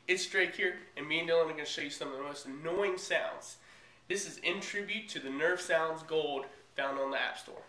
it's Drake here, and me and Dylan are going to show you some of the most annoying sounds. This is in tribute to the Nerf Sounds Gold found on the App Store.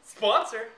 Sponsor.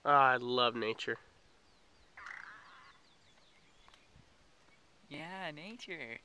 I love nature. Yeah, nature.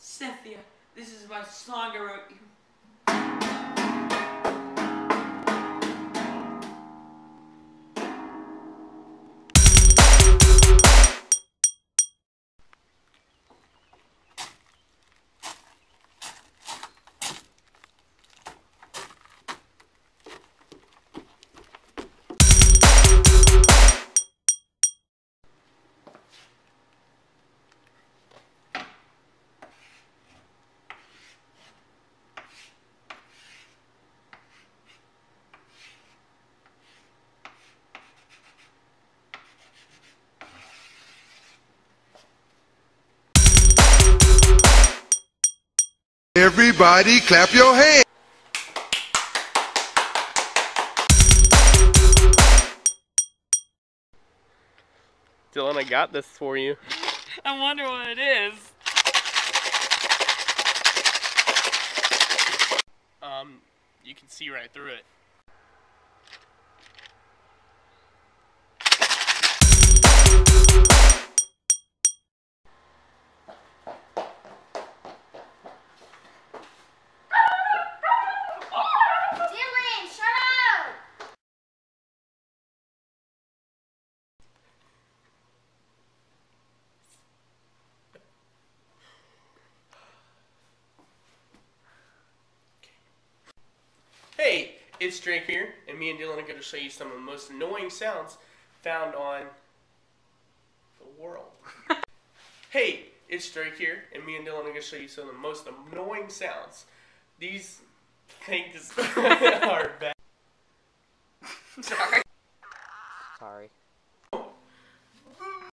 Cynthia, this is my song I wrote you. Everybody clap your hands. Dylan, I got this for you. I wonder what it is. You can see right through it. Dylan, shut up! Hey, it's Drake here, and me and Dylan are going to show you some of the most annoying sounds found on the world. Hey, it's Drake here, and me and Dylan are going to show you some of the most annoying sounds. These things are bad. Sorry.